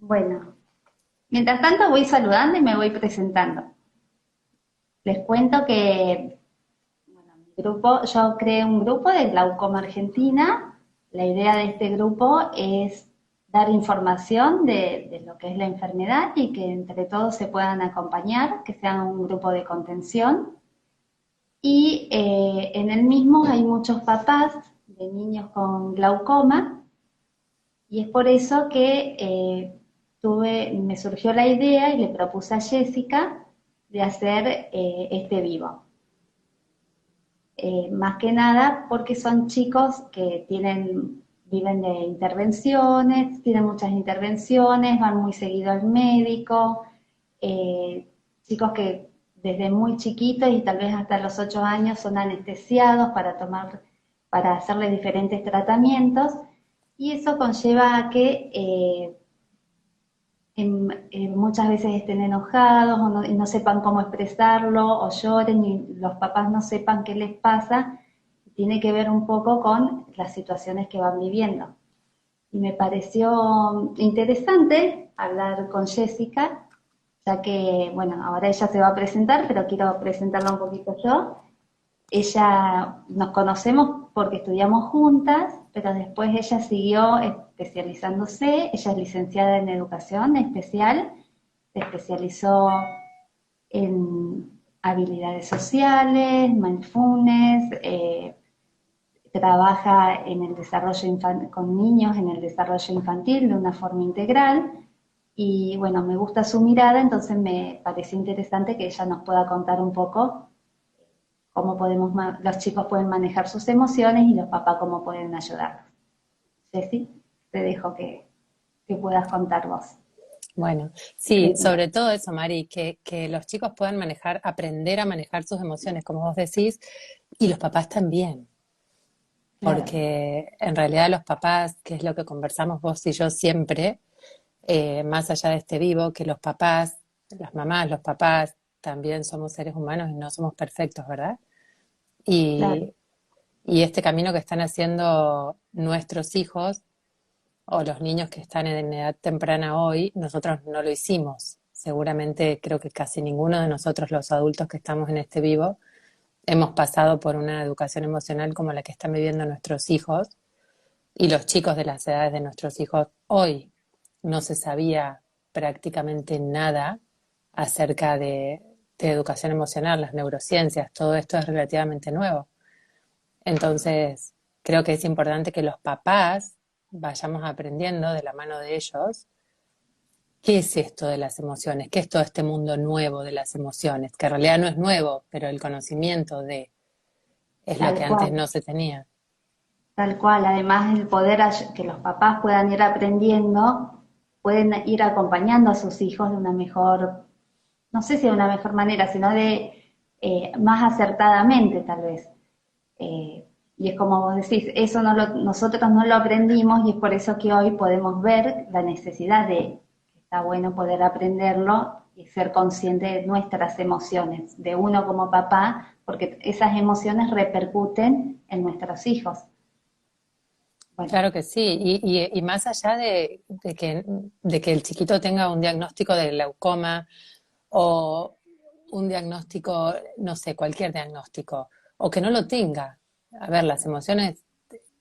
Bueno, mientras tanto voy saludando y me voy presentando. Les cuento que, bueno, yo creé un grupo de Glaucoma Argentina. La idea de este grupo es dar información de lo que es la enfermedad y que entre todos se puedan acompañar, que sea un grupo de contención. Y en el mismo hay muchos papás de niños con glaucoma y es por eso que me surgió la idea y le propuse a Jessica de hacer este vivo. Más que nada porque son chicos que viven de intervenciones, tienen muchas intervenciones, van muy seguido al médico, chicos que desde muy chiquitos y tal vez hasta los 8 años son anestesiados para hacerle diferentes tratamientos, y eso conlleva a que muchas veces estén enojados y no sepan cómo expresarlo o lloren y los papás no sepan qué les pasa. Tiene que ver un poco con las situaciones que van viviendo. Y me pareció interesante hablar con Jessica, ya que, bueno, ahora ella se va a presentar, pero quiero presentarla un poquito yo. Ella, nos conocemos porque estudiamos juntas, pero después ella siguió especializándose. Ella es licenciada en educación especial, se especializó en habilidades sociales, mindfulness, trabaja en el con niños en el desarrollo infantil de una forma integral. Y bueno, me gusta su mirada, entonces me parece interesante que ella nos pueda contar un poco cómo los chicos pueden manejar sus emociones y los papás cómo pueden ayudarlos. Ceci, te dejo que puedas contar vos. Bueno, sí, sobre todo eso, Mari, que los chicos puedan manejar, aprender a manejar sus emociones, como vos decís, y los papás también, Claro, porque en realidad los papás, que es lo que conversamos vos y yo siempre, más allá de este vivo, que los papás, las mamás, los papás, también somos seres humanos y no somos perfectos, ¿verdad? claro. Y, y este camino que están haciendo nuestros hijos o los niños que están en edad temprana hoy, nosotros no lo hicimos. Seguramente creo que casi ninguno de nosotros, los adultos que estamos en este vivo, hemos pasado por una educación emocional como la que están viviendo nuestros hijos y los chicos de las edades de nuestros hijos hoy. No se sabía prácticamente nada acerca de educación emocional, las neurociencias, todo esto es relativamente nuevo. Entonces, creo que es importante que los papás vayamos aprendiendo de la mano de ellos qué es esto de las emociones, qué es todo este mundo nuevo de las emociones, que en realidad no es nuevo, pero el conocimiento de es lo Tal que antes cual, no se tenía. tal cual. Además, que los papás puedan ir aprendiendo, pueden ir acompañando a sus hijos de una mejor, no sé si de una mejor manera, sino de más acertadamente tal vez. Y es como vos decís, nosotros no lo aprendimos y es por eso que hoy podemos ver la necesidad de, está bueno poder aprenderlo y ser consciente de nuestras emociones, de uno como papá, porque esas emociones repercuten en nuestros hijos. Bueno, Claro que sí, y más allá de que el chiquito tenga un diagnóstico de glaucoma o un diagnóstico, no sé, cualquier diagnóstico, o que no lo tenga. A ver, las emociones,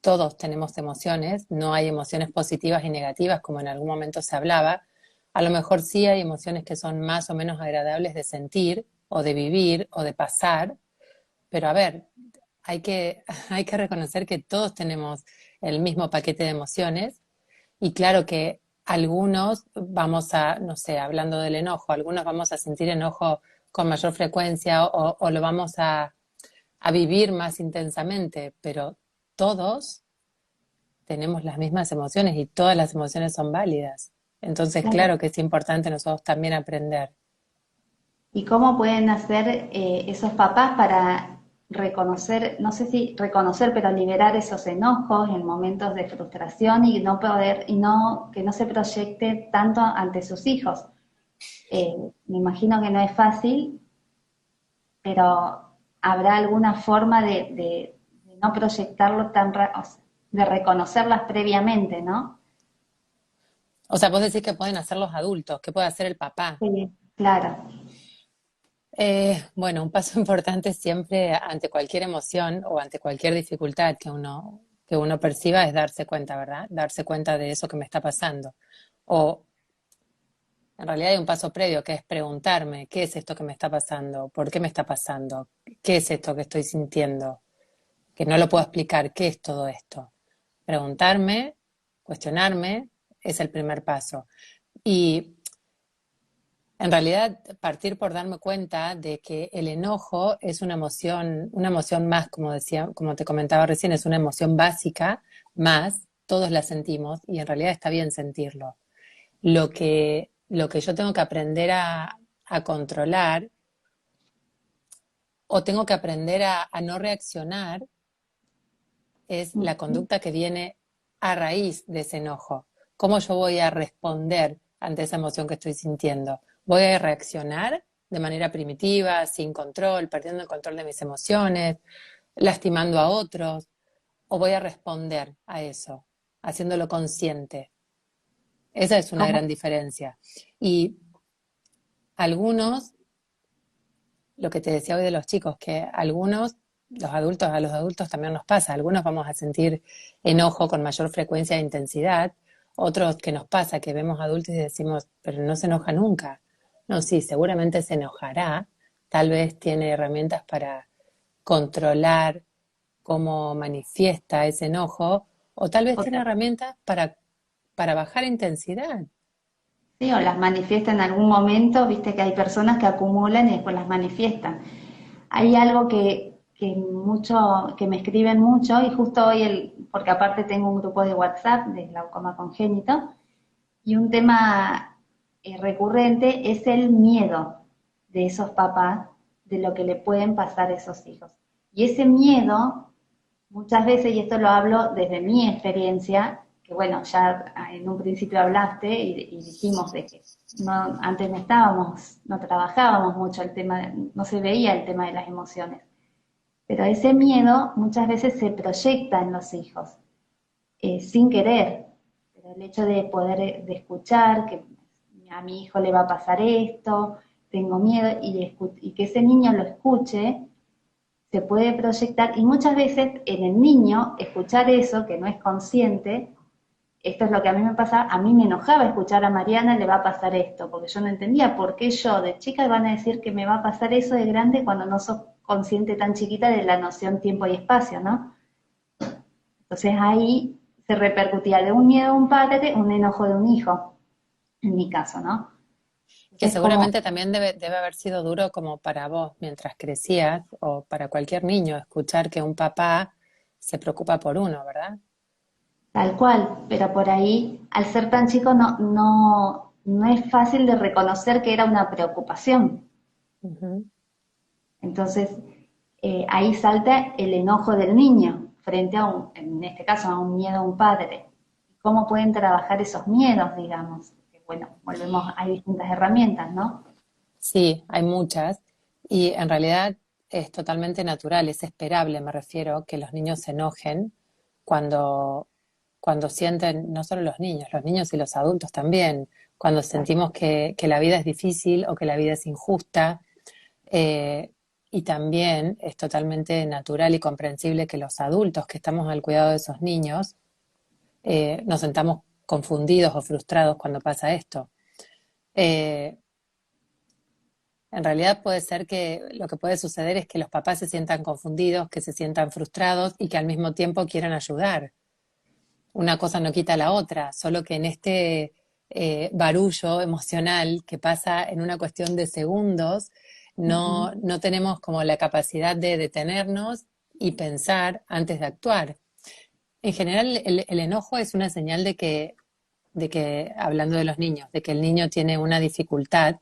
todos tenemos emociones, no hay emociones positivas y negativas como en algún momento se hablaba. A lo mejor sí hay emociones que son más o menos agradables de sentir o de vivir o de pasar, pero a ver, hay que reconocer que todos tenemos el mismo paquete de emociones y claro que algunos vamos a, no sé, hablando del enojo, algunos vamos a sentir enojo con mayor frecuencia o lo vamos a vivir más intensamente, pero todos tenemos las mismas emociones y todas las emociones son válidas. Entonces, claro. claro que es importante nosotros también aprender. ¿Y cómo pueden hacer esos papás para reconocer, no sé si reconocer, pero liberar esos enojos en momentos de frustración y no poder, y no, que no se proyecte tanto ante sus hijos? Me imagino que no es fácil, pero habrá alguna forma de no proyectarlo o sea, de reconocerlas previamente, ¿no? O sea, vos decís que pueden hacer los adultos, ¿qué puede hacer el papá? Sí, claro. Bueno, un paso importante siempre ante cualquier emoción o ante cualquier dificultad que uno perciba es darse cuenta, ¿verdad? Darse cuenta de eso que me está pasando. O en realidad hay un paso previo que es preguntarme, ¿qué es esto que me está pasando? ¿Por qué me está pasando? ¿Qué es esto que estoy sintiendo? Que no lo puedo explicar, ¿qué es todo esto? Preguntarme, cuestionarme, es el primer paso. Y en realidad, partir por darme cuenta de que el enojo es una emoción más, como decía, como te comentaba recién, es una emoción básica, más, todos la sentimos y en realidad está bien sentirlo. Lo que yo tengo que aprender a controlar o tengo que aprender a no reaccionar es la Ujú. conducta que viene a raíz de ese enojo. ¿Cómo yo voy a responder ante esa emoción que estoy sintiendo? ¿Voy a reaccionar de manera primitiva, sin control, perdiendo el control de mis emociones, lastimando a otros? ¿O voy a responder a eso, haciéndolo consciente? Esa es una ¿Cómo? gran diferencia. Y algunos, lo que te decía hoy de los chicos, que algunos, los adultos, a los adultos también nos pasa, algunos vamos a sentir enojo con mayor frecuencia e intensidad, otros que nos pasa que vemos adultos y decimos, pero no se enoja nunca. No, sí, seguramente se enojará, tal vez tiene herramientas para controlar cómo manifiesta ese enojo, o tal vez tiene Otra. herramientas para bajar intensidad. Sí, o las manifiesta en algún momento, viste que hay personas que acumulan y después las manifiestan. Hay algo que me escriben mucho y justo hoy, porque aparte tengo un grupo de WhatsApp de glaucoma congénito, y un tema recurrente es el miedo de esos papás de lo que le pueden pasar a esos hijos. Y ese miedo, muchas veces, y esto lo hablo desde mi experiencia, que bueno, ya en un principio hablaste y dijimos de que no, antes no trabajábamos mucho el tema, no se veía el tema de las emociones. Pero ese miedo muchas veces se proyecta en los hijos, sin querer. Pero el hecho de poder de escuchar que a mi hijo le va a pasar esto, tengo miedo, y que ese niño lo escuche, se puede proyectar. Y muchas veces en el niño, escuchar eso, que no es consciente, esto es lo que a mí me pasaba, a mí me enojaba escuchar a Mariana le va a pasar esto, porque yo no entendía por qué yo de chica van a decir que me va a pasar eso de grande cuando no sos consciente tan chiquita de la noción tiempo y espacio, ¿no? Entonces ahí se repercutía de un miedo de un padre, un enojo de un hijo, en mi caso, ¿no? Que Entonces como, seguramente también debe haber sido duro como para vos mientras crecías o para cualquier niño escuchar que un papá se preocupa por uno, ¿verdad? tal cual, pero por ahí, al ser tan chico, no es fácil de reconocer que era una preocupación. Ujú. Entonces, ahí salta el enojo del niño frente a en este caso, a un miedo a un padre. ¿Cómo pueden trabajar esos miedos, digamos? Que, bueno, volvemos, hay distintas herramientas, ¿no? Sí, hay muchas y en realidad es totalmente natural, es esperable, me refiero, que los niños se enojen cuando, cuando sienten, no solo los niños y los adultos también, cuando sentimos que la vida es difícil o que la vida es injusta. Eh, y también es totalmente natural y comprensible que los adultos que estamos al cuidado de esos niños nos sentamos confundidos o frustrados cuando pasa esto. Eh, en realidad puede ser que lo que puede suceder es que los papás se sientan confundidos, que se sientan frustrados y que al mismo tiempo quieran ayudar. Una cosa no quita la otra, solo que en este barullo emocional que pasa en una cuestión de segundos, Ujú. no tenemos como la capacidad de detenernos y pensar antes de actuar. En general, el enojo es una señal hablando de los niños, de que el niño tiene una dificultad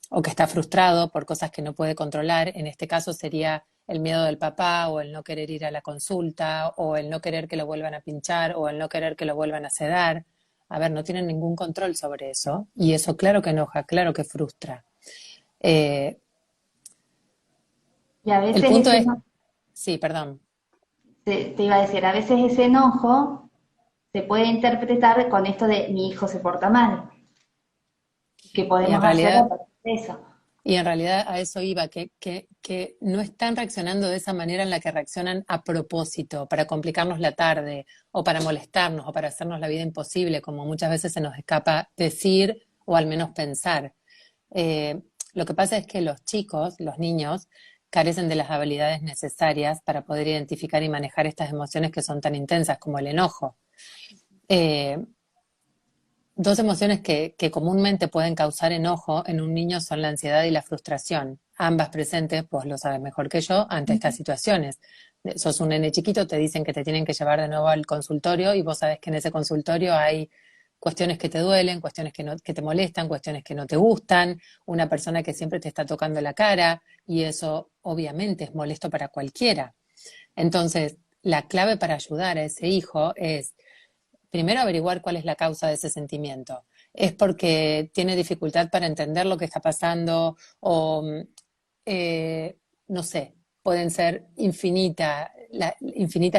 o que está frustrado por cosas que no puede controlar. En este caso sería el miedo del papá o el no querer ir a la consulta o el no querer que lo vuelvan a pinchar o el no querer que lo vuelvan a sedar. A ver, no tienen ningún control sobre eso y eso claro que enoja, claro que frustra. Eh, Y a el veces punto es, sí, perdón. te iba a decir, a veces ese enojo se puede interpretar con esto de mi hijo se porta mal, que Y en podemos hacer a realidad, partir de eso. y en realidad a eso iba, que no están reaccionando de esa manera en la que reaccionan a propósito, para complicarnos la tarde, o para molestarnos, o para hacernos la vida imposible, como muchas veces se nos escapa decir o al menos pensar. Eh, lo que pasa es que los chicos, los niños, carecen de las habilidades necesarias para poder identificar y manejar estas emociones que son tan intensas como el enojo. Eh, Dos emociones que comúnmente pueden causar enojo en un niño son la ansiedad y la frustración, ambas presentes, pues lo sabes mejor que yo, ante estas situaciones. Sos un nene chiquito, te dicen que te tienen que llevar de nuevo al consultorio y vos sabés que en ese consultorio hay cuestiones que te duelen, cuestiones que te molestan, cuestiones que no te gustan, una persona que siempre te está tocando la cara y eso obviamente es molesto para cualquiera. Entonces, la clave para ayudar a ese hijo es primero averiguar cuál es la causa de ese sentimiento. ¿Es porque tiene dificultad para entender lo que está pasando o, eh, no sé, pueden ser infinitas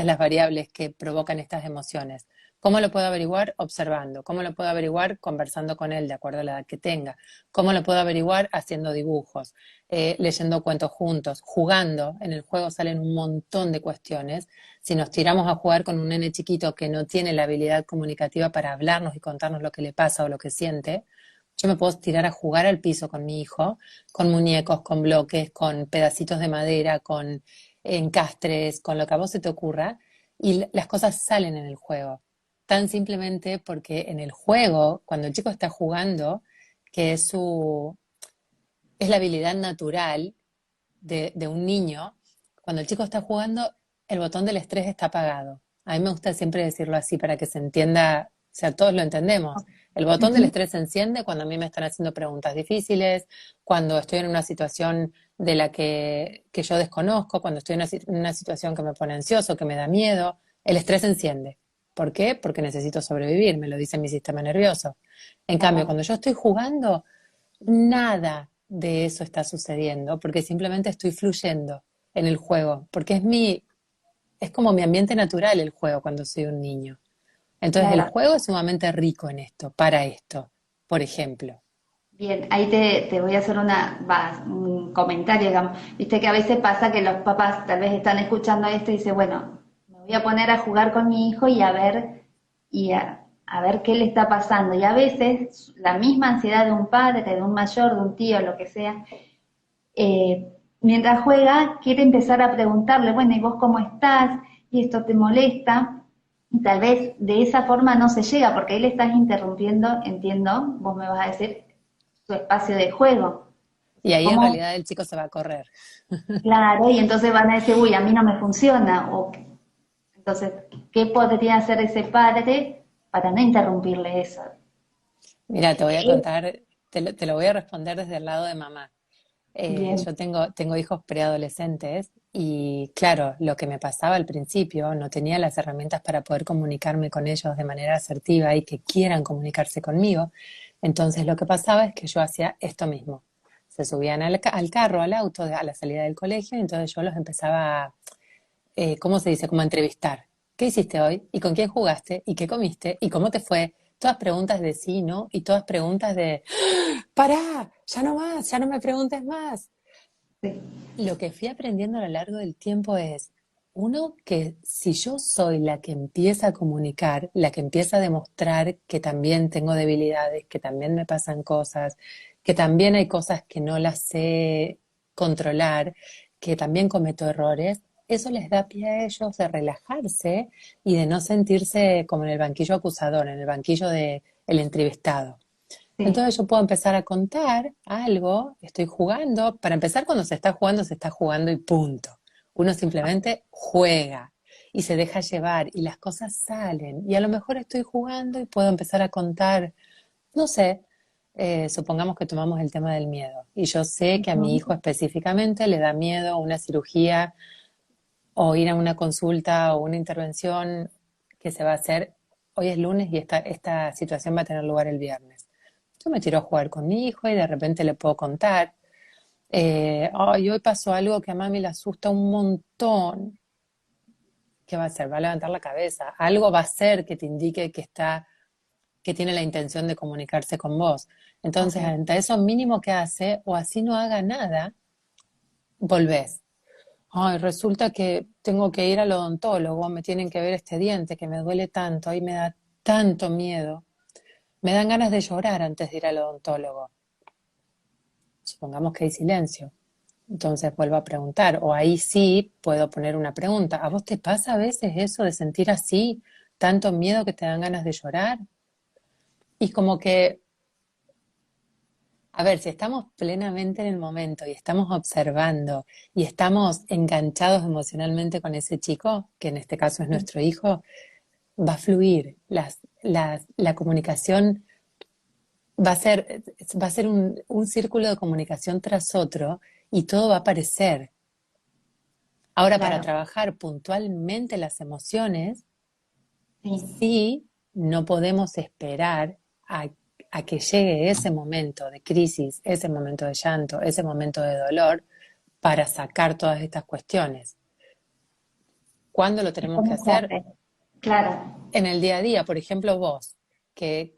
las variables que provocan estas emociones? ¿Cómo lo puedo averiguar? Observando. ¿Cómo lo puedo averiguar? Conversando con él de acuerdo a la edad que tenga. ¿Cómo lo puedo averiguar? Haciendo dibujos, leyendo cuentos juntos, jugando. En el juego salen un montón de cuestiones. Si nos tiramos a jugar con un nene chiquito que no tiene la habilidad comunicativa para hablarnos y contarnos lo que le pasa o lo que siente, yo me puedo tirar a jugar al piso con mi hijo, con muñecos, con bloques, con pedacitos de madera, con encastres, con lo que a vos se te ocurra, y las cosas salen en el juego. Tan simplemente porque en el juego, cuando el chico está jugando, que es la habilidad natural de un niño, cuando el chico está jugando, el botón del estrés está apagado. A mí me gusta siempre decirlo así para que se entienda, o sea, todos lo entendemos. El botón del Ujú. estrés se enciende cuando a mí me están haciendo preguntas difíciles, cuando estoy en una situación de la que yo desconozco, cuando estoy en una situación que me pone ansioso, que me da miedo, el estrés se enciende. ¿Por qué? Porque necesito sobrevivir, me lo dice mi sistema nervioso. En cambio, Claro. cuando yo estoy jugando, nada de eso está sucediendo, porque simplemente estoy fluyendo en el juego, porque es como mi ambiente natural el juego cuando soy un niño. Entonces el Claro. juego es sumamente rico en esto, para esto, por ejemplo. Bien, ahí te voy a hacer un comentario, digamos. Viste que a veces pasa que los papás tal vez están escuchando esto y dicen, bueno, me voy a poner a jugar con mi hijo y a ver qué le está pasando. Y a veces la misma ansiedad de un padre, de un mayor, de un tío, lo que sea, mientras juega, quiere empezar a preguntarle, bueno, ¿y vos cómo estás? ¿Y esto te molesta? Y tal vez de esa forma no se llega, porque ahí le estás interrumpiendo, entiendo, vos me vas a decir, su espacio de juego. Y Entonces, ahí en ¿cómo? realidad el chico se va a correr. Claro, y entonces van a decir, uy, a mí no me funciona. Entonces, ¿qué podría hacer ese padre para no interrumpirle eso? Mira, te voy a contar, te lo voy a responder desde el lado de mamá. Bien, Yo tengo hijos preadolescentes y claro, lo que me pasaba al principio, no tenía las herramientas para poder comunicarme con ellos de manera asertiva y que quieran comunicarse conmigo. Entonces lo que pasaba es que yo hacía esto mismo. Se subían al carro, al auto, a la salida del colegio, y entonces yo los empezaba, ¿cómo se dice? Como a entrevistar. ¿Qué hiciste hoy? ¿Y con quién jugaste? ¿Y qué comiste? ¿Y cómo te fue? Todas preguntas de sí, ¿no? Y todas preguntas de, ¡pará! Ya no más, ya no me preguntes más. sí, Lo que fui aprendiendo a lo largo del tiempo es, uno, que si yo soy la que empieza a comunicar, la que empieza a demostrar que también tengo debilidades, que también me pasan cosas, que también hay cosas que no las sé controlar, que también cometo errores, eso les da pie a ellos de relajarse y de no sentirse como en el banquillo acusador, en el banquillo del entrevistado. sí, Entonces yo puedo empezar a contar algo, estoy jugando. Para empezar, cuando se está jugando y punto. Uno simplemente juega y se deja llevar y las cosas salen. Y a lo mejor estoy jugando y puedo empezar a contar, no sé, supongamos que tomamos el tema del miedo. Y yo sé que a mi hijo ujú, específicamente le da miedo una cirugía o ir a una consulta o una intervención que se va a hacer. Hoy es lunes y esta situación va a tener lugar el viernes. Yo me tiro a jugar con mi hijo y de repente le puedo contar, ay, hoy pasó algo que a mami le asusta un montón. ¿qué va a hacer? Va a levantar la cabeza. Algo va a hacer que te indique que tiene la intención de comunicarse con vos. Entonces, Así es. ante eso mínimo que hace, o así no haga nada, volvés. Ay, resulta que tengo que ir al odontólogo, me tienen que ver este diente que me duele tanto, ahí me da tanto miedo. Me dan ganas de llorar antes de ir al odontólogo. Supongamos que hay silencio. Entonces vuelvo a preguntar, o ahí sí puedo poner una pregunta. ¿A vos te pasa a veces eso de sentir así, tanto miedo que te dan ganas de llorar? Y como que, a ver, si estamos plenamente en el momento y estamos observando y estamos enganchados emocionalmente con ese chico, que en este caso es nuestro hijo, va a fluir. La comunicación va a ser, va a ser un círculo de comunicación tras otro y todo va a aparecer. Ahora, para Claro, trabajar puntualmente las emociones, sí. sí no podemos esperar a, a que llegue ese momento de crisis, ese momento de llanto, ese momento de dolor, para sacar todas estas cuestiones. ¿Cuándo lo ¿Y tenemos que cómo se hacer? hace? Claro, En el día a día, por ejemplo, vos, que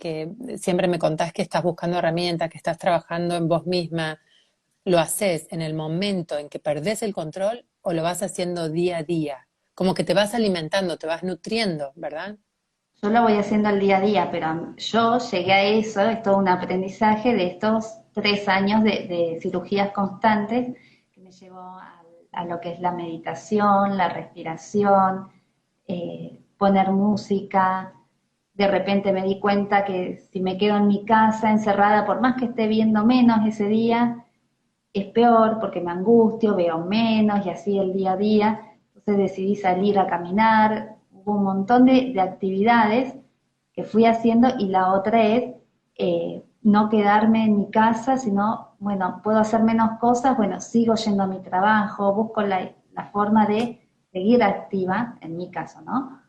siempre me contás que estás buscando herramientas, que estás trabajando en vos misma, ¿lo haces en el momento en que perdés el control o lo vas haciendo día a día? Como que te vas alimentando, te vas nutriendo, ¿verdad? yo lo voy haciendo al día a día, pero yo llegué a eso, es todo un aprendizaje de estos 3 años de cirugías constantes que me llevó a lo que es la meditación, la respiración, poner música. De repente me di cuenta que si me quedo en mi casa encerrada, por más que esté viendo menos ese día, es peor porque me angustio, veo menos y así el día a día. Entonces decidí salir a caminar, hubo un montón de actividades que fui haciendo y la otra es no quedarme en mi casa, sino, bueno, puedo hacer menos cosas, bueno, sigo yendo a mi trabajo, busco la forma de seguir activa, en mi caso, ¿no?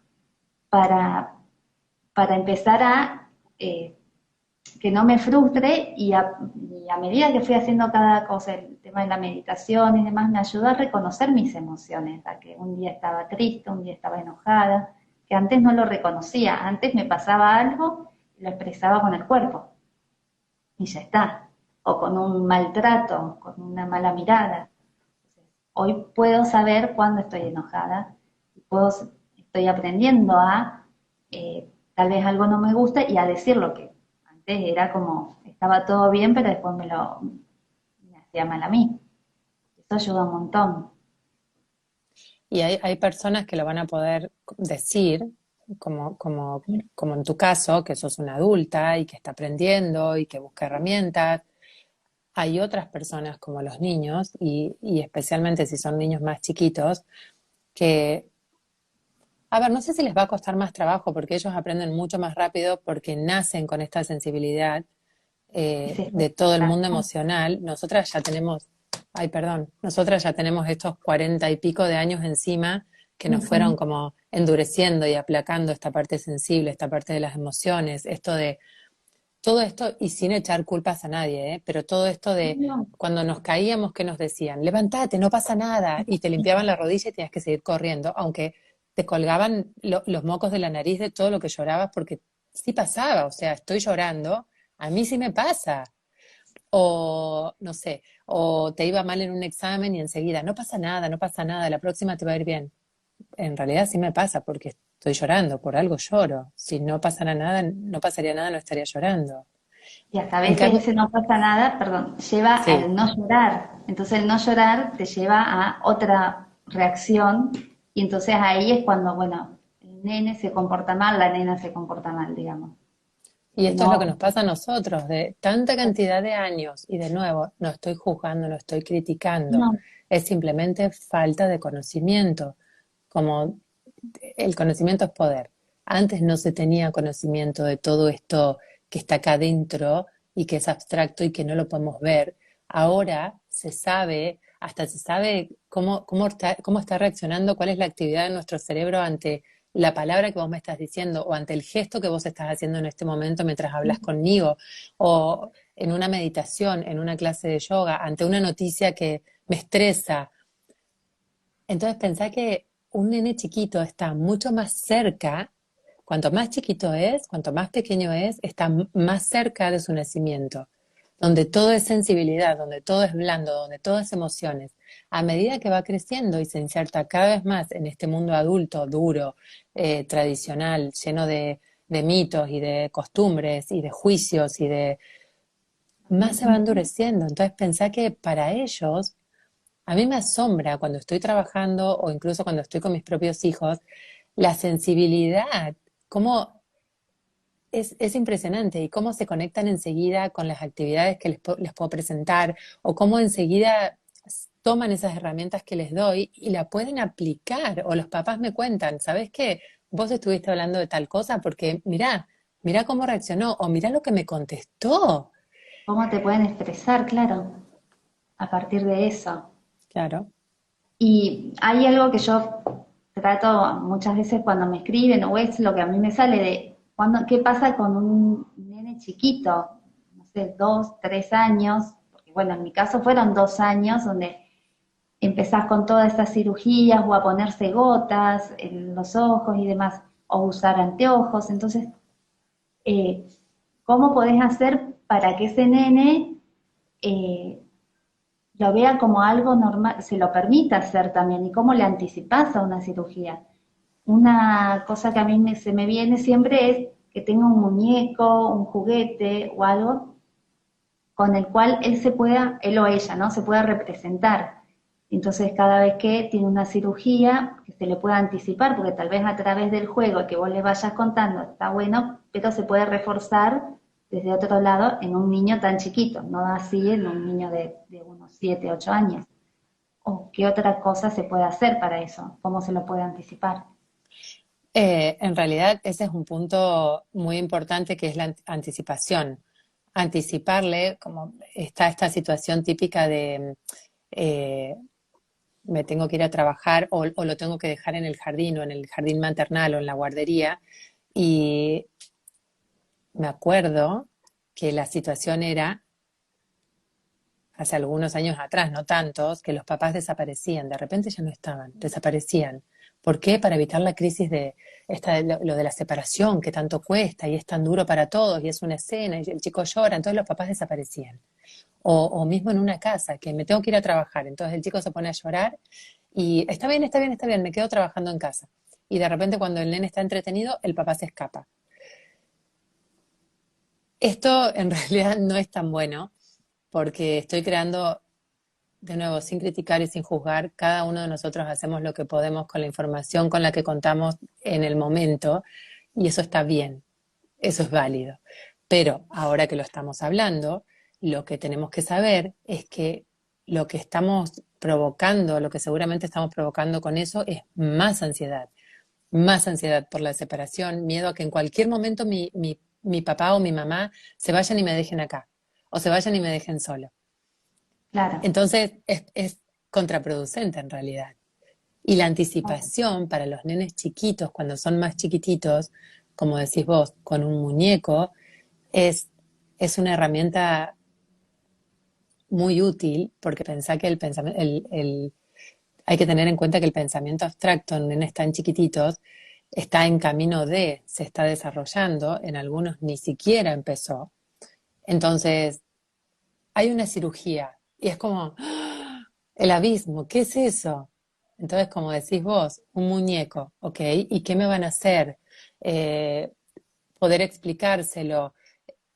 Para, para empezar a que no me frustre y a medida que fui haciendo cada cosa, el tema de la meditación y demás, me ayudó a reconocer mis emociones, a que un día estaba triste, un día estaba enojada, que antes no lo reconocía, antes me pasaba algo y lo expresaba con el cuerpo y ya está, o con un maltrato, con una mala mirada. Hoy puedo saber cuándo estoy enojada, estoy aprendiendo a, tal vez algo no me gusta y a decir lo que antes era como, estaba todo bien, pero después me hacía mal a mí. Eso ayuda un montón. Y hay personas que lo van a poder decir, como en tu caso, que sos una adulta y que está aprendiendo y que busca herramientas. Hay otras personas como los niños, y especialmente si son niños más chiquitos, que, a ver, no sé si les va a costar más trabajo porque ellos aprenden mucho más rápido porque nacen con esta sensibilidad Y se de todo el mundo expresa. emocional. Nosotras ya tenemos, ay, perdón, nosotras ya tenemos estos 40 y pico de años encima que nos fueron Ujú. como endureciendo y aplacando esta parte sensible, esta parte de las emociones, esto de, todo esto, y sin echar culpas a nadie, ¿eh? Pero todo esto de No, cuando nos caíamos, que nos decían, levántate, no pasa nada, y te limpiaban la rodilla y tenías que seguir corriendo, aunque te colgaban los mocos de la nariz de todo lo que llorabas, porque sí pasaba, o sea, estoy llorando, a mí sí me pasa, o no sé, o te iba mal en un examen y enseguida, no pasa nada, no pasa nada, la próxima te va a ir bien. En realidad sí me pasa porque estoy llorando, por algo lloro. Si no pasara nada, no pasaría nada, no estaría llorando. y hasta a En veces cambio, ese no pasa nada, perdón, lleva sí, al no llorar. Entonces el no llorar te lleva a otra reacción y entonces ahí es cuando, bueno, el nene se comporta mal, la nena se comporta mal, digamos. y Porque esto es lo que no, nos pasa a nosotros, de tanta cantidad de años, y de nuevo, no estoy juzgando, no estoy criticando, no, es simplemente falta de conocimiento, como el conocimiento es poder. Antes no se tenía conocimiento de todo esto que está acá adentro y que es abstracto y que no lo podemos ver. Ahora se sabe, hasta se sabe cómo está reaccionando, cuál es la actividad de nuestro cerebro ante la palabra que vos me estás diciendo o ante el gesto que vos estás haciendo en este momento mientras hablas conmigo o en una meditación, en una clase de yoga, ante una noticia que me estresa. Entonces pensá que un nene chiquito está mucho más cerca, cuanto más chiquito es, cuanto más pequeño es, está más cerca de su nacimiento, donde todo es sensibilidad, donde todo es blando, donde todo es emociones. A medida que va creciendo y se inserta cada vez más en este mundo adulto, duro, tradicional, lleno de mitos y de costumbres y de juicios y de... más se va endureciendo. Entonces pensá que para ellos, a mí me asombra cuando estoy trabajando o incluso cuando estoy con mis propios hijos, la sensibilidad, cómo es impresionante y cómo se conectan enseguida con las actividades que les puedo presentar o cómo enseguida toman esas herramientas que les doy y la pueden aplicar. O los papás me cuentan, ¿sabes qué? Vos estuviste hablando de tal cosa porque mirá cómo reaccionó o mirá lo que me contestó. ¿Cómo te pueden expresar? Claro, a partir de eso. Claro. Y hay algo que yo trato muchas veces cuando me escriben, o es lo que a mí me sale de qué pasa con un nene chiquito, no sé, 2, 3 años, porque bueno, en mi caso fueron 2 años donde empezás con todas esas cirugías o a ponerse gotas en los ojos y demás, o usar anteojos. Entonces, eh, ¿cómo podés hacer para que ese nene eh, lo vea como algo normal, se lo permita hacer también, y cómo le anticipás a una cirugía? Una cosa que a mí se me viene siempre es que tenga un muñeco, un juguete o algo con el cual él o ella, ¿no? Se pueda representar. Entonces, cada vez que tiene una cirugía, que se le pueda anticipar, porque tal vez a través del juego que vos le vayas contando está bueno, pero se puede reforzar desde otro lado en un niño tan chiquito, no así en un niño de unos 7, 8 años. ¿O qué otra cosa se puede hacer para eso? ¿Cómo se lo puede anticipar? En realidad ese es un punto muy importante que es la anticipación. Anticiparle, como está esta situación típica de eh, me tengo que ir a trabajar o lo tengo que dejar en el jardín o en el jardín maternal o en la guardería. Y me acuerdo que la situación era, hace algunos años atrás, no tantos, que los papás desaparecían, de repente ya no estaban, desaparecían. ¿Por qué? Para evitar la crisis de lo de la separación que tanto cuesta y es tan duro para todos y es una escena y el chico llora, entonces los papás desaparecían. O mismo en una casa, que me tengo que ir a trabajar, entonces el chico se pone a llorar y está bien, está bien, está bien, me quedo trabajando en casa. Y de repente cuando el nene está entretenido, el papá se escapa. Esto en realidad no es tan bueno porque estoy creando, de nuevo, sin criticar y sin juzgar, cada uno de nosotros hacemos lo que podemos con la información con la que contamos en el momento y eso está bien, eso es válido. Pero ahora que lo estamos hablando, lo que tenemos que saber es que lo que estamos provocando, lo que seguramente estamos provocando con eso es más ansiedad por la separación, miedo a que en cualquier momento mi papá o mi mamá se vayan y me dejen acá, o se vayan y me dejen solo. Claro, Entonces es contraproducente en realidad. Y la claro. anticipación para los nenes chiquitos, cuando son más chiquititos, como decís vos, con un muñeco, es, es una herramienta muy útil porque pensá que el pensamiento, hay que tener en cuenta que el pensamiento abstracto en nenes tan chiquititos está en camino de, se está desarrollando, en algunos ni siquiera empezó. Entonces, hay una cirugía y es como ¡ah! El abismo, ¿qué es eso? Entonces, como decís vos, un muñeco, ¿ok? ¿Y qué me van a hacer? Eh, Poder explicárselo.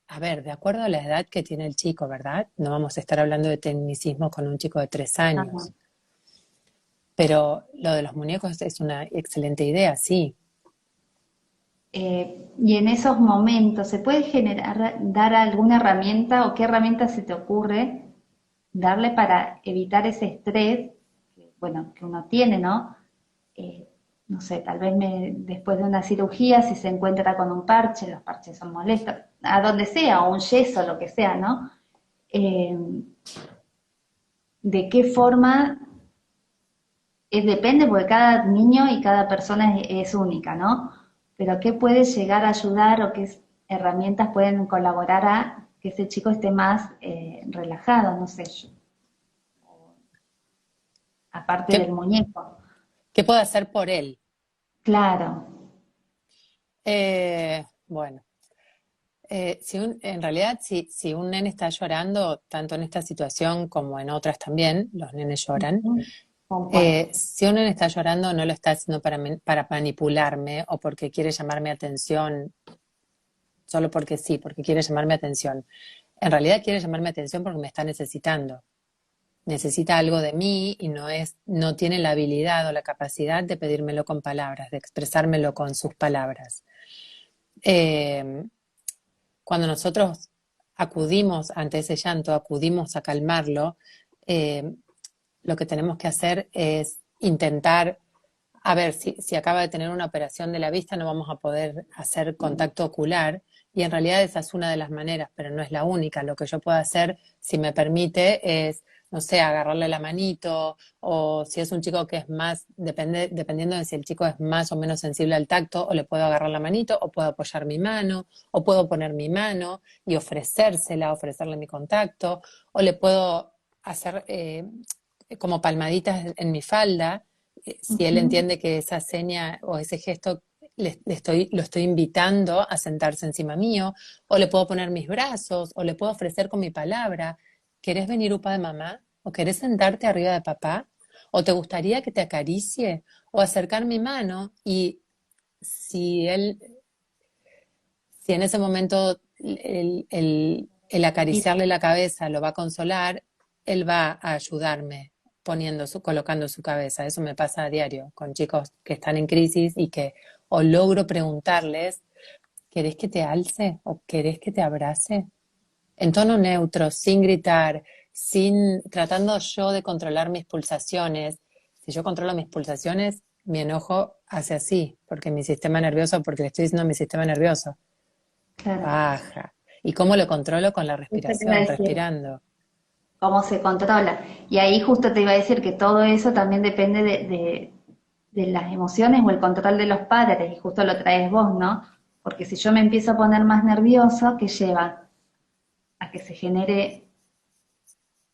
A ver, de acuerdo a la edad que tiene el chico, ¿verdad? No vamos a estar hablando de tecnicismo con un chico de 3 años. Ajá. Pero lo de los muñecos es una excelente idea, sí. Y en esos momentos, ¿se puede dar alguna herramienta o qué herramienta se te ocurre darle para evitar ese estrés, bueno, que uno tiene, ¿no? Eh, no sé, tal vez después de una cirugía, si se encuentra con un parche, los parches son molestos, a donde sea, o un yeso, lo que sea, ¿no? Eh, ¿De qué forma? Depende, porque cada niño y cada persona es única, ¿no? Pero ¿qué puede llegar a ayudar o qué herramientas pueden colaborar a que ese chico esté más relajado? No sé, aparte del ¿Qué, muñeco. ¿Qué puedo hacer por él? Claro. Bueno, en realidad, si un nene está llorando, tanto en esta situación como en otras también, los nenes lloran. Ujú. Concuerdo. Si un nene está llorando, no lo está haciendo para manipularme o porque quiere llamarme atención, solo porque sí, porque quiere llamarme atención. En realidad quiere llamarme atención porque me está necesitando. Necesita algo de mí y no tiene la habilidad o la capacidad de pedírmelo con palabras, de expresármelo con sus palabras. Eh, Cuando nosotros acudimos ante ese llanto, acudimos a calmarlo, eh, lo que tenemos que hacer es intentar, a ver, si acaba de tener una operación de la vista, no vamos a poder hacer contacto ocular, y en realidad esa es una de las maneras, pero no es la única. Lo que yo puedo hacer, si me permite, es, no sé, agarrarle la manito, o si es un chico que es más, dependiendo de si el chico es más o menos sensible al tacto, o le puedo agarrar la manito, o puedo apoyar mi mano, o puedo poner mi mano y ofrecerle mi contacto, o le puedo hacer como palmaditas en mi falda, si él Ujú. entiende que esa seña o ese gesto lo estoy invitando a sentarse encima mío, o le puedo poner mis brazos, o le puedo ofrecer con mi palabra, ¿querés venir upa de mamá? ¿O querés sentarte arriba de papá? ¿O te gustaría que te acaricie? O acercar mi mano y si él, si en ese momento el acariciarle la cabeza lo va a consolar, él va a ayudarme colocando su cabeza. Eso me pasa a diario con chicos que están en crisis y que o logro preguntarles, ¿querés que te alce o querés que te abrace? En tono neutro, sin gritar, tratando yo de controlar mis pulsaciones. Si yo controlo mis pulsaciones, mi enojo hace así, porque mi sistema nervioso, porque le estoy diciendo a mi sistema nervioso, Claro. baja. ¿Y cómo lo controlo? Con la Eso te iba a respiración, decir, respirando. cómo se controla. Y ahí justo te iba a decir que todo eso también depende de las emociones o el control de los padres, y justo lo traes vos, ¿no? Porque si yo me empiezo a poner más nervioso, ¿qué lleva? A que se genere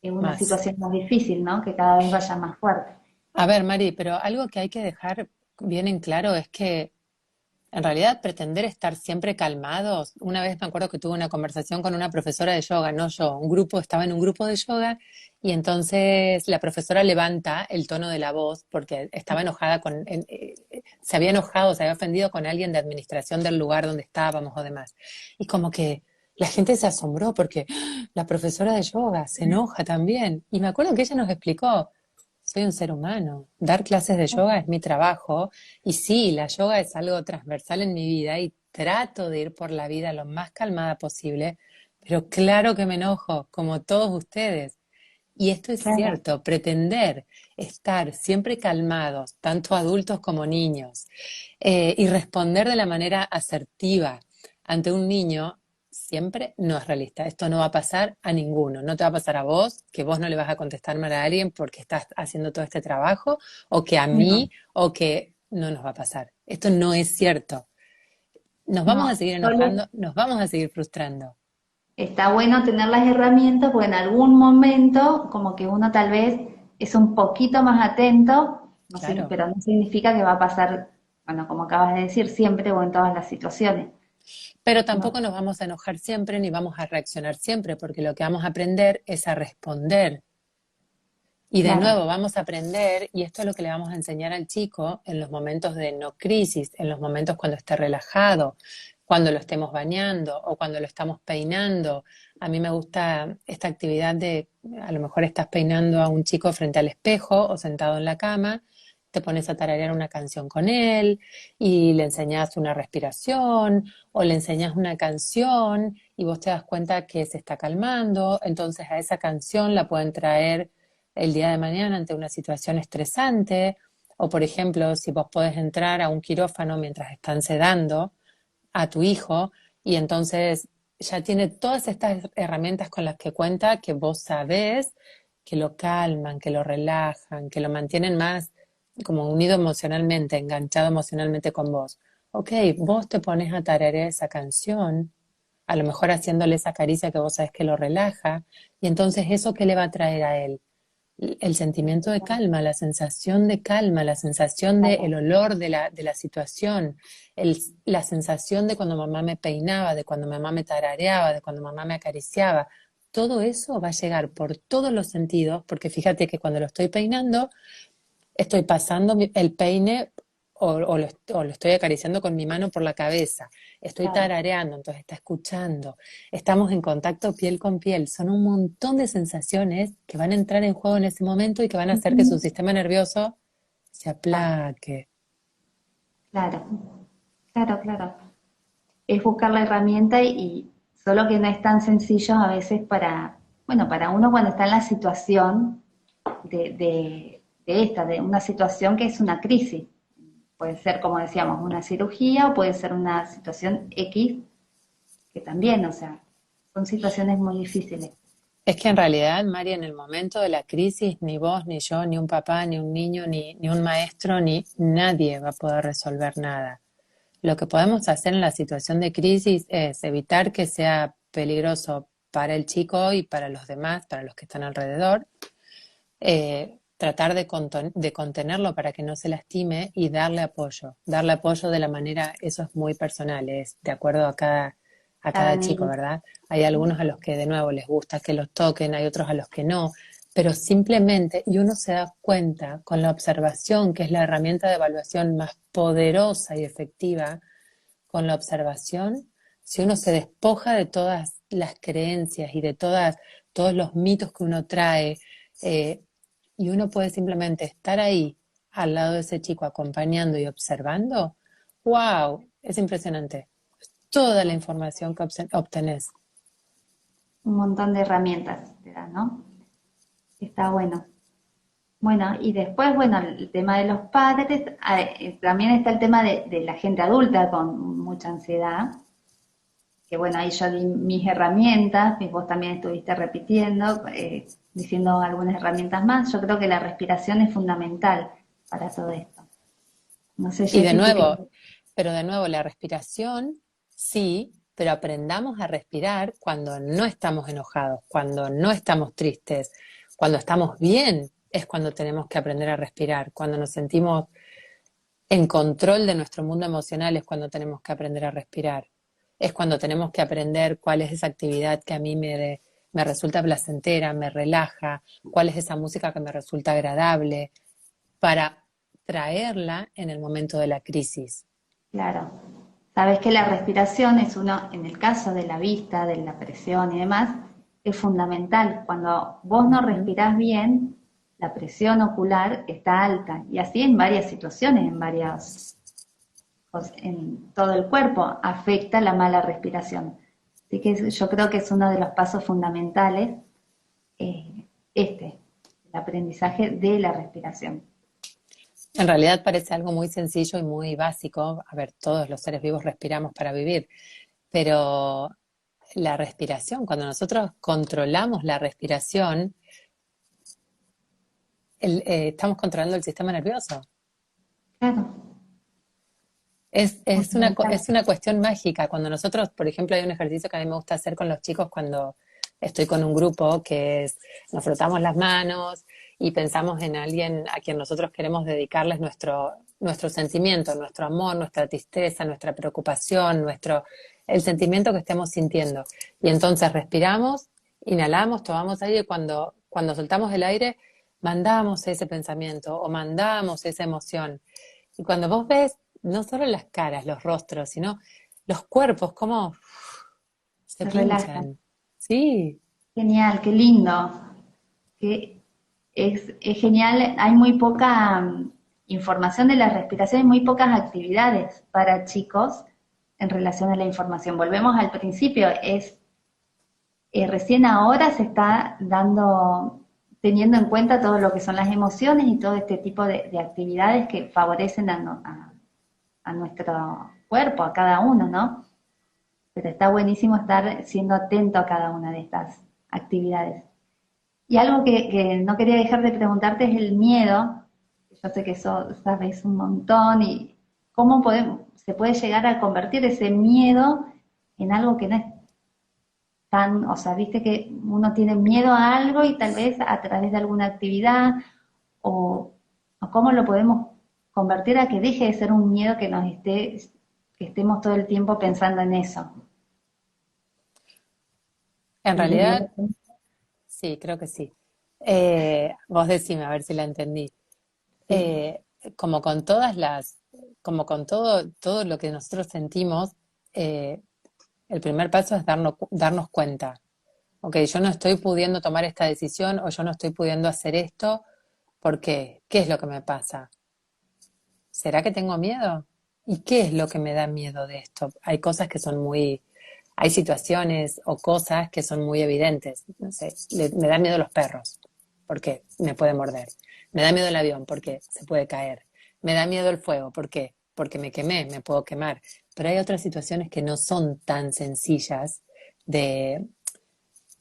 una Más. situación más difícil, ¿no? Que cada vez vaya más fuerte. A ver, Mari, pero algo que hay que dejar bien en claro es que en realidad pretender estar siempre calmados. Una vez me acuerdo que tuve una conversación con una profesora de yoga, no yo, estaba en un grupo de yoga y entonces la profesora levanta el tono de la voz porque estaba enojada se había enojado, se había ofendido con alguien de administración del lugar donde estábamos o demás. Y como que la gente se asombró porque la profesora de yoga se enoja también. Y me acuerdo que ella nos explicó, soy un ser humano, dar clases de yoga es mi trabajo y sí, la yoga es algo transversal en mi vida y trato de ir por la vida lo más calmada posible, pero claro que me enojo, como todos ustedes. Y esto es Claro. cierto, pretender estar siempre calmados, tanto adultos como niños, y responder de la manera asertiva ante un niño, siempre no es realista. Esto no va a pasar a ninguno. No te va a pasar a vos, que vos no le vas a contestar mal a alguien porque estás haciendo todo este trabajo, o que a No, mí, o que no nos va a pasar. Esto no es cierto. Nos vamos a no. seguir Solo enojando, nos vamos a seguir frustrando. está bueno tener las herramientas, porque en algún momento, como que uno tal vez es un poquito más atento, no sé, Claro. pero no significa que va a pasar, bueno, como acabas de decir, siempre o en todas las situaciones. Pero No, tampoco nos vamos a enojar siempre ni vamos a reaccionar siempre, porque lo que vamos a aprender es a responder. Y de claro, nuevo vamos a aprender, y esto es lo que le vamos a enseñar al chico en los momentos de no crisis, en los momentos cuando esté relajado, cuando lo estemos bañando o cuando lo estamos peinando. A mí me gusta esta actividad de, a lo mejor estás peinando a un chico frente al espejo o sentado en la cama, te pones a tararear una canción con él y le enseñas una respiración o le enseñas una canción y vos te das cuenta que se está calmando, entonces a esa canción la pueden traer el día de mañana ante una situación estresante, o por ejemplo, si vos podés entrar a un quirófano mientras están sedando a tu hijo y entonces ya tiene todas estas herramientas con las que cuenta que vos sabés que lo calman, que lo relajan, que lo mantienen más como unido emocionalmente, enganchado emocionalmente con vos. Ok, vos te pones a tararear esa canción, a lo mejor haciéndole esa caricia que vos sabés que lo relaja, y entonces eso qué le va a traer a él, el sentimiento de calma, la sensación de el Claro, olor de la situación, la sensación de cuando mamá me peinaba, de cuando mamá me tarareaba, de cuando mamá me acariciaba. Todo eso va a llegar por todos los sentidos, porque fíjate que cuando lo estoy peinando, estoy pasando el peine o lo estoy acariciando con mi mano por la cabeza, estoy claro. tarareando, entonces está escuchando, estamos en contacto piel con piel, son un montón de sensaciones que van a entrar en juego en ese momento y que van a hacer que su Ujú. sistema nervioso se Claro, aplaque. claro, claro, claro. Es buscar la herramienta y solo que no es tan sencillo a veces para, bueno, para uno cuando está en la situación de una situación que es una crisis. Puede ser, como decíamos, una cirugía o puede ser una situación X, que también, o sea, son situaciones muy difíciles. Es que en realidad, Mari, en el momento de la crisis, ni vos, ni yo, ni un papá, ni un niño, ni un maestro, ni nadie va a poder resolver nada. Lo que podemos hacer en la situación de crisis es evitar que sea peligroso para el chico y para los demás, para los que están alrededor, tratar de contenerlo para que no se lastime y darle apoyo de la manera, eso es muy personal, es de acuerdo a Cada cada chico, niño. ¿verdad? Hay algunos a los que de nuevo les gusta que los toquen, hay otros a los que no, pero simplemente, y uno se da cuenta con la observación, que es la herramienta de evaluación más poderosa y efectiva, con la observación, si uno se despoja de todas las creencias y de todos los mitos que uno trae, eh, y uno puede simplemente estar ahí al lado de ese chico acompañando y observando, wow, es impresionante. Toda la información que obtenés. Un montón de herramientas te da, ¿no? Está bueno. Bueno, y después, bueno, el tema de los padres, también está el tema de la gente adulta con mucha ansiedad, que bueno, ahí yo di mis herramientas, y vos también estuviste repitiendo, diciendo algunas herramientas más. Yo creo que la respiración es fundamental para todo esto. No sé, Y de Jessy, tú qué. nuevo, pero de nuevo, la respiración, sí, pero aprendamos a respirar cuando no estamos enojados, cuando no estamos tristes, cuando estamos bien, es cuando tenemos que aprender a respirar, cuando nos sentimos en control de nuestro mundo emocional, es cuando tenemos que aprender a respirar, es cuando tenemos que aprender cuál es esa actividad que a mí me resulta placentera, me relaja, cuál es esa música que me resulta agradable, para traerla en el momento de la crisis. Claro. Sabes que la respiración es uno, en el caso de la vista, de la presión y demás, es fundamental. Cuando vos no Ujú. respirás bien, la presión ocular está alta. Y así en varias situaciones, en todo el cuerpo, afecta la mala respiración. Así que yo creo que es uno de los pasos fundamentales, este, el aprendizaje de la respiración. En realidad parece algo muy sencillo y muy básico. A ver, todos los seres vivos respiramos para vivir, pero la respiración, cuando nosotros controlamos la respiración, estamos controlando el sistema nervioso. Claro, Es fundamental. una cuestión mágica. Cuando nosotros, por ejemplo, hay un ejercicio que a mí me gusta hacer con los chicos cuando estoy con un grupo, que es, nos frotamos las manos y pensamos en alguien a quien nosotros queremos dedicarles nuestro sentimiento, nuestro amor, nuestra tristeza, nuestra preocupación, el sentimiento que estemos sintiendo. Y entonces respiramos, inhalamos, tomamos aire y cuando soltamos el aire, mandamos ese pensamiento o mandamos esa emoción. Y cuando vos ves no solo las caras, los rostros, sino los cuerpos, cómo se Se relaja. pinchan. Sí, Genial, qué lindo. Que es genial. Hay muy poca información de la respiración y muy pocas actividades para chicos en relación a la información. Volvemos al principio, recién ahora se está dando, teniendo en cuenta todo lo que son las emociones y todo este tipo de actividades que favorecen a nuestro cuerpo, a cada uno, ¿no? Pero está buenísimo estar siendo atento a cada una de estas actividades. Y algo que no quería dejar de preguntarte es el miedo. Yo sé que eso sabes un montón y cómo se puede llegar a convertir ese miedo en algo que no es tan, o sea, viste que uno tiene miedo a algo y tal vez a través de alguna actividad o cómo lo podemos convertir a que deje de ser un miedo que nos esté, que estemos todo el tiempo pensando en eso. En ¿Entendió? realidad, sí, creo que sí. Vos decime a ver si la entendí. Sí, Eh, como con todas como con todo lo que nosotros sentimos, eh, el primer paso es darnos cuenta. Ok, yo no estoy pudiendo tomar esta decisión o yo no estoy pudiendo hacer esto. ¿Por qué? ¿Qué es lo que me pasa? ¿Será que tengo miedo? ¿Y qué es lo que me da miedo de esto? Hay cosas que son hay situaciones o cosas que son muy evidentes. No sé, me da miedo los perros, porque me puede morder. Me da miedo el avión, porque se puede caer. Me da miedo el fuego, ¿por qué? Porque me quemé, me puedo quemar. Pero hay otras situaciones que no son tan sencillas de,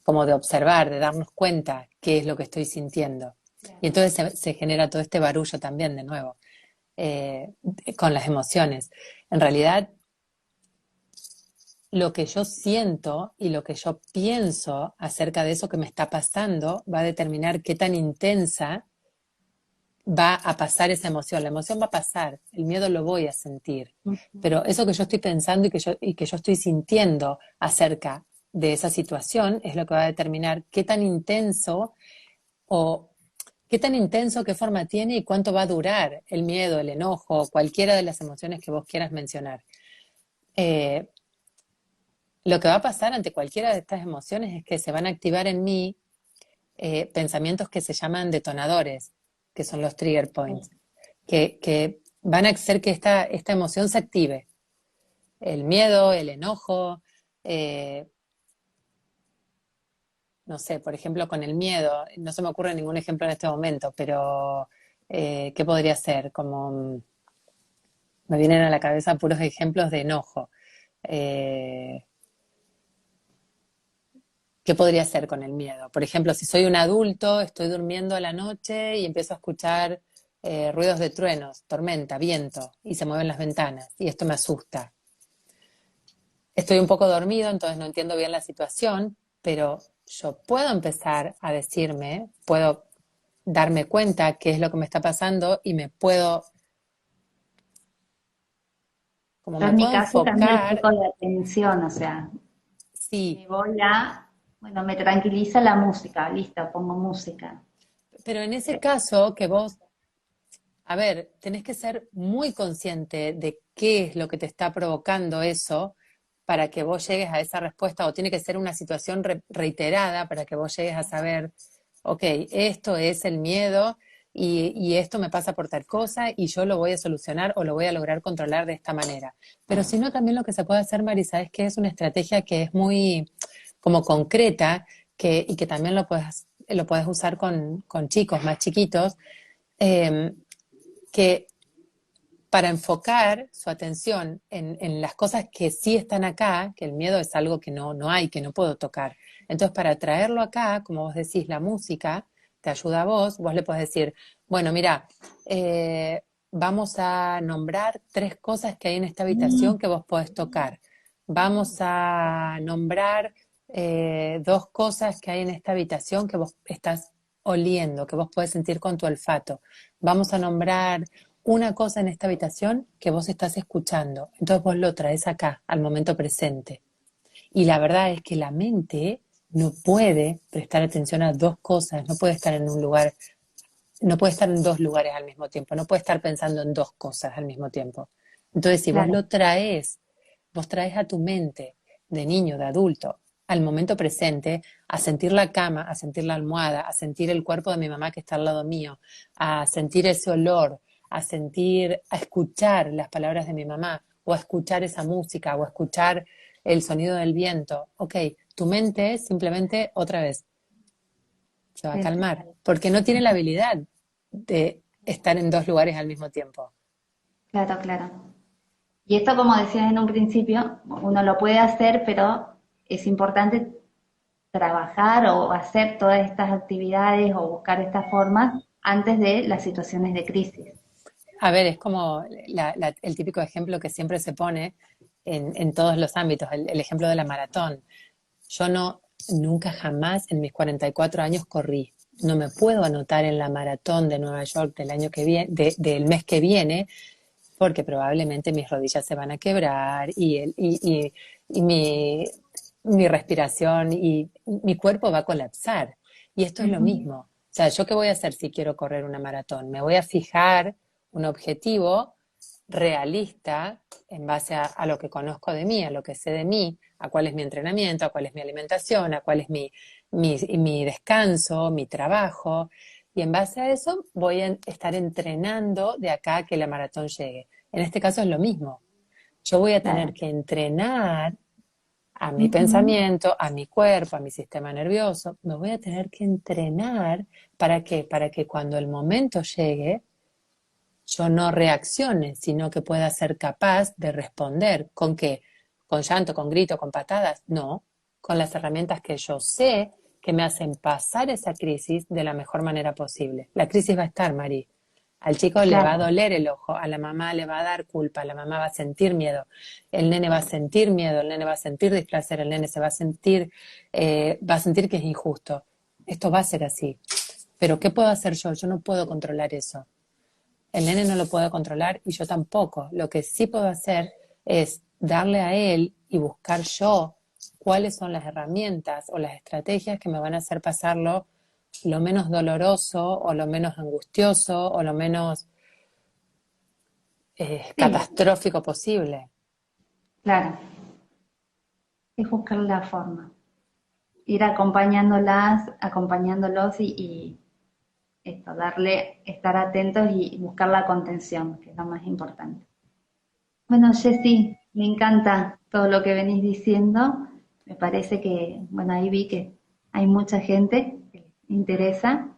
como de observar, de darnos cuenta qué es lo que estoy sintiendo. Y claro. entonces se genera todo este barullo también de nuevo eh, con las emociones. En realidad, lo que yo siento y lo que yo pienso acerca de eso que me está pasando va a determinar qué tan intensa va a pasar esa emoción. La emoción va a pasar, el miedo lo voy a sentir, Ujú. pero eso que yo estoy pensando y que yo estoy sintiendo acerca de esa situación es lo que va a determinar qué tan intenso o qué tan intenso, qué forma tiene y cuánto va a durar el miedo, el enojo, cualquiera de las emociones que vos quieras mencionar. Eh, lo que va a pasar ante cualquiera de estas emociones es que se van a activar en mí pensamientos que se llaman detonadores, que son los trigger points, que van a hacer que esta emoción se active. El miedo, el enojo, eh, no sé, por ejemplo, con el miedo, no se me ocurre ningún ejemplo en este momento, pero ¿qué podría ser? Como me vienen a la cabeza puros ejemplos de enojo. Eh, ¿Qué podría ser con el miedo? Por ejemplo, si soy un adulto, estoy durmiendo a la noche y empiezo a escuchar ruidos de truenos, tormenta, viento, y se mueven las ventanas, y esto me asusta. Estoy un poco dormido, entonces no entiendo bien la situación, pero yo puedo empezar a decirme, puedo darme cuenta qué es lo que me está pasando y como Yo me en mi puedo caso cambio el enfocar, foco de atención, o sea, sí, me voy a, bueno, me tranquiliza la música, listo, pongo música. pero en ese caso que vos a ver, tenés que ser muy consciente de qué es lo que te está provocando eso para que vos llegues a esa respuesta, o tiene que ser una situación reiterada para que vos llegues a saber, ok, esto es el miedo y esto me pasa por tal cosa y yo lo voy a solucionar o lo voy a lograr controlar de esta manera. Pero si no, también lo que se puede hacer, Marisa, es que es una estrategia que es muy como concreta y que también lo puedes usar con chicos más chiquitos. eh, que para enfocar su atención en las cosas que sí están acá, que el miedo es algo que no hay, que no puedo tocar. Entonces, para traerlo acá, como vos decís, la música te ayuda a vos le podés decir, bueno, mira, vamos a nombrar 3 cosas que hay en esta habitación que vos podés tocar. Vamos a nombrar 2 cosas que hay en esta habitación que vos estás oliendo, que vos podés sentir con tu olfato. Vamos a nombrar una cosa en esta habitación que vos estás escuchando. Entonces vos lo traes acá, al momento presente. Y la verdad es que la mente no puede prestar atención a 2 cosas, no puede estar en un lugar, no puede estar en 2 lugares al mismo tiempo, no puede estar pensando en 2 cosas al mismo tiempo. Entonces, si Claro, vos traes a tu mente de niño, de adulto, al momento presente, a sentir la cama, a sentir la almohada, a sentir el cuerpo de mi mamá que está al lado mío, a sentir ese olor, a escuchar las palabras de mi mamá, o a escuchar esa música, o a escuchar el sonido del viento. Ok, tu mente simplemente otra vez se va a sí, sí, calmar, porque no tiene la habilidad de estar en 2 lugares al mismo tiempo. claro, claro. Y esto, como decías en un principio, uno lo puede hacer, pero es importante trabajar o hacer todas estas actividades o buscar estas formas antes de las situaciones de crisis. A ver, es como el típico ejemplo que siempre se pone en todos los ámbitos, el ejemplo de la maratón. Yo no, nunca jamás en mis 44 años corrí. No me puedo anotar en la maratón de Nueva York del año que viene, del mes que viene, porque probablemente mis rodillas se van a quebrar y mi respiración y mi cuerpo va a colapsar. Y esto es lo Ujú. mismo. O sea, ¿yo qué voy a hacer si quiero correr una maratón? Me voy a fijar un objetivo realista en base a lo que conozco de mí, a lo que sé de mí, a cuál es mi entrenamiento, a cuál es mi alimentación, a cuál es mi descanso, mi trabajo. Y en base a eso voy a estar entrenando de acá a que la maratón llegue. En este caso es lo mismo. Yo voy a tener Claro. que entrenar a mi Ujú. pensamiento, a mi cuerpo, a mi sistema nervioso. Me voy a tener que entrenar ¿para qué? Para que cuando el momento llegue, yo no reaccione, sino que pueda ser capaz de responder. ¿Con qué? ¿Con llanto, con grito, con patadas? No, con las herramientas que yo sé que me hacen pasar esa crisis de la mejor manera posible. La crisis va a estar, Mari. Al chico le va a Claro. doler el ojo, a la mamá le va a dar culpa, la mamá va a sentir miedo, el nene va a sentir miedo, el nene va a sentir displacer, el nene se va a sentir que es injusto. Esto va a ser así. Pero ¿qué puedo hacer yo? Yo no puedo controlar eso. El nene no lo puede controlar y yo tampoco. Lo que sí puedo hacer es darle a él y buscar yo cuáles son las herramientas o las estrategias que me van a hacer pasarlo lo menos doloroso o lo menos angustioso o lo menos Sí, catastrófico posible. claro. Es buscar la forma. Ir acompañándolas, acompañándolos y esto, darle, estar atentos y buscar la contención, que es lo más importante. Bueno, Jessy, me encanta todo lo que venís diciendo. Me parece que, bueno, ahí vi que hay mucha gente que les interesa.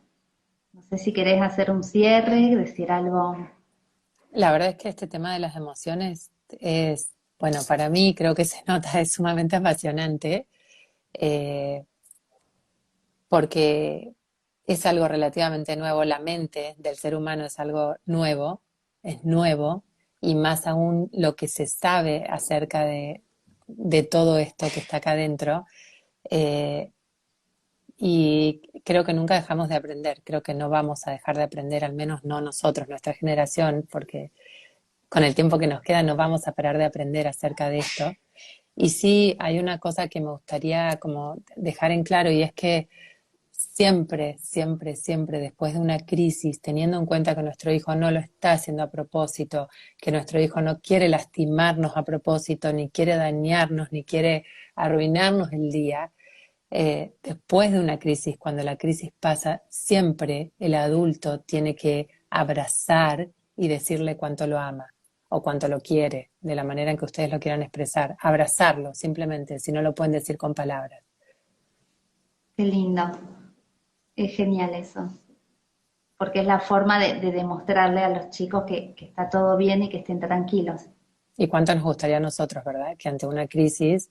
No sé si querés hacer un cierre, decir algo. La verdad es que este tema de las emociones es, bueno, para mí creo que se nota, es sumamente apasionante. eh, Porque es algo relativamente nuevo, la mente del ser humano es algo nuevo, es nuevo, y más aún lo que se sabe acerca de todo esto que está acá adentro. eh, y creo que nunca dejamos de aprender, creo que no vamos a dejar de aprender, al menos no nosotros, nuestra generación, porque con el tiempo que nos queda no vamos a parar de aprender acerca de esto. Y sí, hay una cosa que me gustaría como dejar en claro y es que siempre, siempre, siempre después de una crisis, teniendo en cuenta que nuestro hijo no lo está haciendo a propósito, que nuestro hijo no quiere lastimarnos a propósito, ni quiere dañarnos, ni quiere arruinarnos el día, después de una crisis, cuando la crisis pasa, siempre el adulto tiene que abrazar y decirle cuánto lo ama o cuánto lo quiere, de la manera en que ustedes lo quieran expresar. Abrazarlo, simplemente, si no lo pueden decir con palabras. Qué lindo. Es genial eso. Porque es la forma de demostrarle a los chicos que está todo bien y que estén tranquilos. Y cuánto nos gustaría a nosotros, ¿verdad? Que ante una crisis,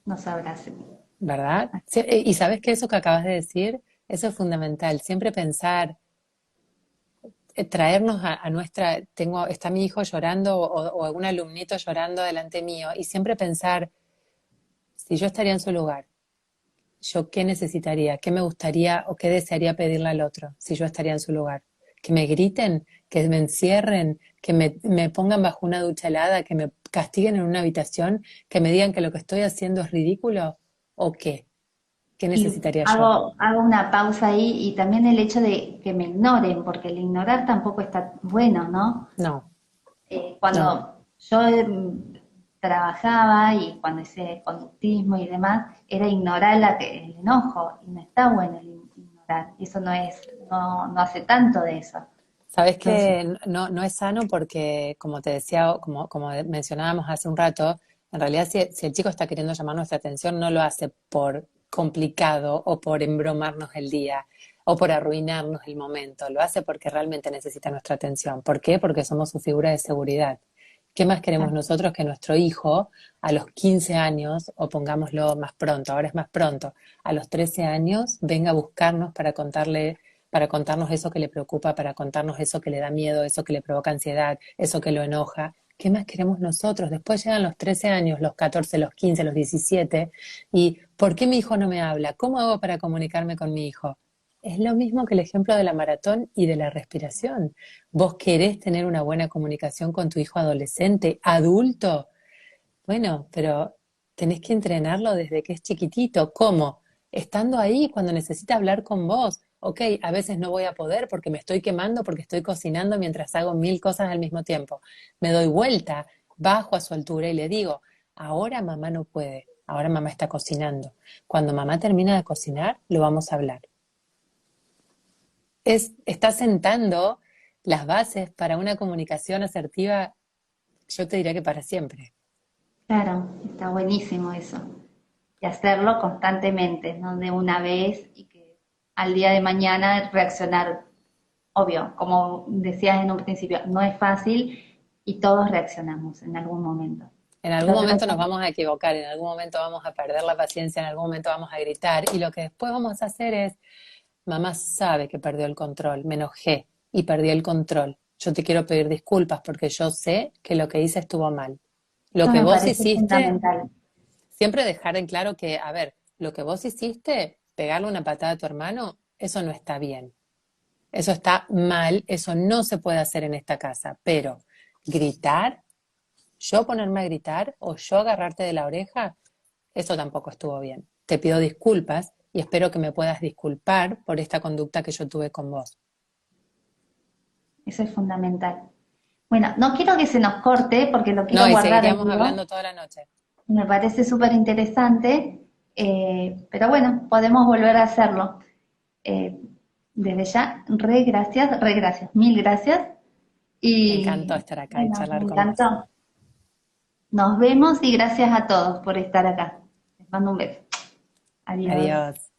Nos abracen. ¿verdad? Sí, y sabes que eso que acabas de decir, eso es fundamental. Siempre pensar, traernos a nuestra, está mi hijo llorando o algún alumnito llorando delante mío, y siempre pensar, si yo estaría en su lugar, yo qué necesitaría, qué me gustaría o qué desearía pedirle al otro, si yo estaría en su lugar. Que me griten, que me encierren, que me pongan bajo una ducha helada, que me castiguen en una habitación, que me digan que lo que estoy haciendo es ridículo, o qué. ¿Qué Y necesitaría yo? hago una pausa ahí y también el hecho de que me ignoren, porque el ignorar tampoco está bueno, ¿no? No, no. Cuando yo trabajaba y cuando hice conductismo y demás, era ignorar el enojo y no está bueno el ignorar. Y eso no es, no hace tanto de eso. Sabes Entonces, que no, no es sano porque, como te decía, como mencionábamos hace un rato, en realidad si el chico está queriendo llamar nuestra atención, no lo hace por complicado o por embromarnos el día o por arruinarnos el momento, lo hace porque realmente necesita nuestra atención. ¿Por qué? Porque somos su figura de seguridad. ¿Qué más queremos claro, nosotros que nuestro hijo a los 15 años, o pongámoslo más pronto, ahora es más pronto, a los 13 años venga a buscarnos para contarnos eso que le preocupa, para contarnos eso que le da miedo, eso que le provoca ansiedad, eso que lo enoja? ¿Qué más queremos nosotros? Después llegan los 13 años, los 14, los 15, los 17, y ¿por qué mi hijo no me habla? ¿Cómo hago para comunicarme con mi hijo? Es lo mismo que el ejemplo de la maratón y de la respiración. ¿Vos querés tener una buena comunicación con tu hijo adolescente, adulto? Bueno, pero tenés que entrenarlo desde que es chiquitito. ¿Cómo? Estando ahí cuando necesita hablar con vos. Ok, a veces no voy a poder porque me estoy quemando, porque estoy cocinando mientras hago 1000 cosas al mismo tiempo. Me doy vuelta, bajo a su altura y le digo, ahora mamá no puede, ahora mamá está cocinando. Cuando mamá termina de cocinar, lo vamos a hablar. Está sentando las bases para una comunicación asertiva, yo te diría que para siempre. Claro, está buenísimo eso. Y hacerlo constantemente, no de una vez y que al día de mañana reaccionar. Obvio, como decías en un principio, no es fácil y todos reaccionamos en algún momento. En algún Lo que momento pasa nos vamos a equivocar, en algún momento vamos a perder la paciencia, en algún momento vamos a gritar y lo que después vamos a hacer es, mamá sabe que perdió el control, me enojé y perdí el control. Yo te quiero pedir disculpas porque yo sé que lo que hice estuvo mal. Lo Eso que me vos parece hiciste, fundamental. siempre dejar en claro que, a ver, lo que vos hiciste, pegarle una patada a tu hermano, eso no está bien. Eso está mal, eso no se puede hacer en esta casa, pero gritar, yo ponerme a gritar o yo agarrarte de la oreja, eso tampoco estuvo bien. Te pido disculpas y espero que me puedas disculpar por esta conducta que yo tuve con vos. Eso es fundamental. Bueno, no quiero que se nos corte porque lo quiero No, y guardar el seguiríamos hilo. hablando toda la noche. Me parece súper interesante, pero bueno, podemos volver a hacerlo. Eh, Desde ya, re gracias, mil gracias. Me encantó Y estar acá y bueno, me charlar con vos. encantó. Nos vemos y gracias a todos por estar acá. Les mando un beso. Adiós. Adiós.